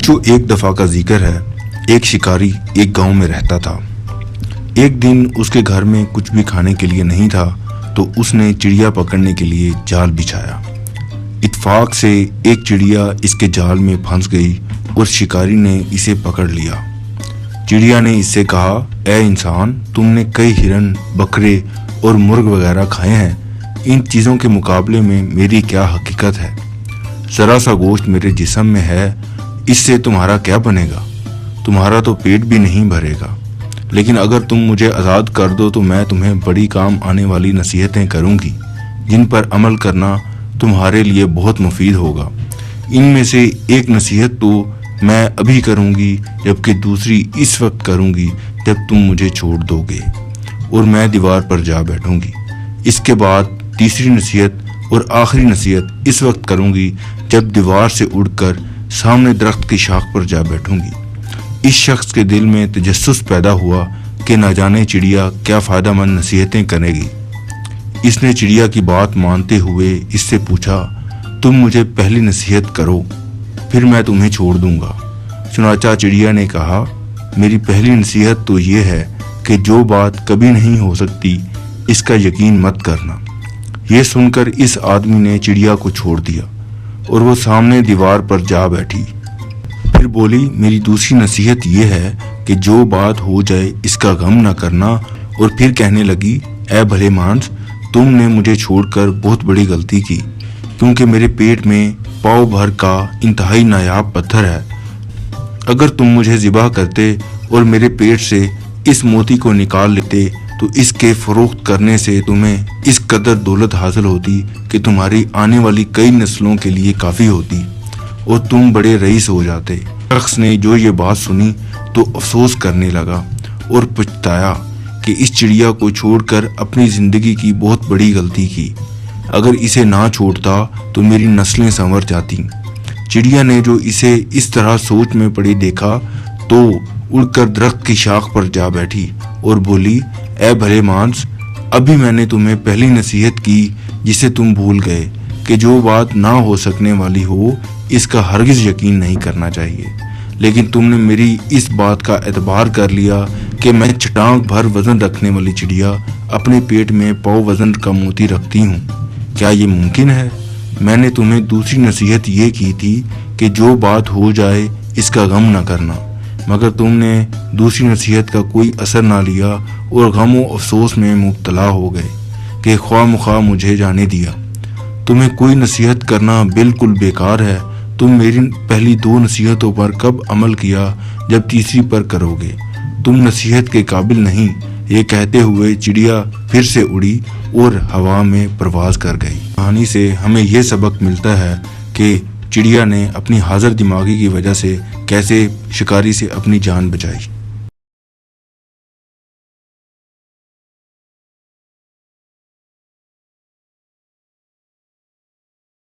جو ایک دفعہ کا ذکر ہے، ایک شکاری ایک گاؤں میں رہتا تھا۔ ایک دن اس کے گھر میں کچھ بھی کھانے کے لیے نہیں تھا تو اس نے چڑیا پکڑنے کے لیے جال بچھایا۔ اتفاق سے ایک چڑیا اس کے جال میں پھنس گئی اور شکاری نے اسے پکڑ لیا۔ چڑیا نے اس سے کہا، اے انسان، تم نے کئی ہرن، بکرے اور مرغ وغیرہ کھائے ہیں، ان چیزوں کے مقابلے میں میری کیا حقیقت ہے؟ ذرا سا گوشت میرے جسم میں ہے، اس سے تمہارا کیا بنے گا؟ تمہارا تو پیٹ بھی نہیں بھرے گا۔ لیکن اگر تم مجھے آزاد کر دو تو میں تمہیں بڑی کام آنے والی نصیحتیں کروں گی جن پر عمل کرنا تمہارے لیے بہت مفید ہوگا۔ ان میں سے ایک نصیحت تو میں ابھی کروں گی، جبکہ دوسری اس وقت کروں گی جب تم مجھے چھوڑ دو گے اور میں دیوار پر جا بیٹھوں گی۔ اس کے بعد تیسری نصیحت اور آخری نصیحت اس وقت کروں گی جب دیوار سے اڑ کر سامنے درخت کی شاخ پر جا بیٹھوں گی۔ اس شخص کے دل میں تجسس پیدا ہوا کہ نہ جانے چڑیا کیا فائدہ مند نصیحتیں کرے گی۔ اس نے چڑیا کی بات مانتے ہوئے اس سے پوچھا، تم مجھے پہلی نصیحت کرو، پھر میں تمہیں چھوڑ دوں گا۔ چنانچہ چڑیا نے کہا، میری پہلی نصیحت تو یہ ہے کہ جو بات کبھی نہیں ہو سکتی اس کا یقین مت کرنا۔ یہ سن کر اس آدمی نے چڑیا کو چھوڑ دیا اور وہ سامنے دیوار پر جا بیٹھی۔ پھر بولی، میری دوسری نصیحت یہ ہے کہ جو بات ہو جائے اس کا غم نہ کرنا، اور پھر کہنے لگی، اے بھلے مانس، تم نے مجھے چھوڑ کر بہت بڑی غلطی کی، کیونکہ میرے پیٹ میں پاؤ بھر کا انتہائی نایاب پتھر ہے۔ اگر تم مجھے ذبح کرتے اور میرے پیٹ سے اس موتی کو نکال لیتے تو اس کے فروخت کرنے سے تمہیں اس قدر دولت حاصل ہوتی کہ تمہاری آنے والی کئی نسلوں کے لیے کافی ہوتی اور تم بڑے رئیس ہو جاتے۔ شخص نے جو یہ بات سنی تو افسوس کرنے لگا اور پچھتایا کہ اس چڑیا کو چھوڑ کر اپنی زندگی کی بہت بڑی غلطی کی۔ اگر اسے نہ چھوڑتا تو میری نسلیں سنور جاتی۔ چڑیا نے جو اسے اس طرح سوچ میں پڑی دیکھا تو اڑ کر درخت کی شاخ پر جا بیٹھی اور بولی، اے بھلے مانس، ابھی میں نے تمہیں پہلی نصیحت کی جسے تم بھول گئے کہ جو بات نہ ہو سکنے والی ہو اس کا ہرگز یقین نہیں کرنا چاہیے، لیکن تم نے میری اس بات کا اعتبار کر لیا کہ میں چٹان بھر وزن رکھنے والی چڑیا اپنے پیٹ میں پاؤ وزن کا موتی رکھتی ہوں۔ کیا یہ ممکن ہے؟ میں نے تمہیں دوسری نصیحت یہ کی تھی کہ جو بات ہو جائے اس کا غم نہ کرنا، مگر تم نے دوسری نصیحت کا کوئی اثر نہ لیا اور غم و افسوس میں مبتلا ہو گئے کہ خواہ مخواہ مجھے جانے دیا۔ تمہیں کوئی نصیحت کرنا بالکل بیکار ہے۔ تم میری پہلی دو نصیحتوں پر کب عمل کیا جب تیسری پر کرو گے؟ تم نصیحت کے قابل نہیں۔ یہ کہتے ہوئے چڑیا پھر سے اڑی اور ہوا میں پرواز کر گئی۔ کہانی سے ہمیں یہ سبق ملتا ہے کہ چڑیا نے اپنی حاضر دماغی کی وجہ سے کیسے شکاری سے اپنی جان بچائی۔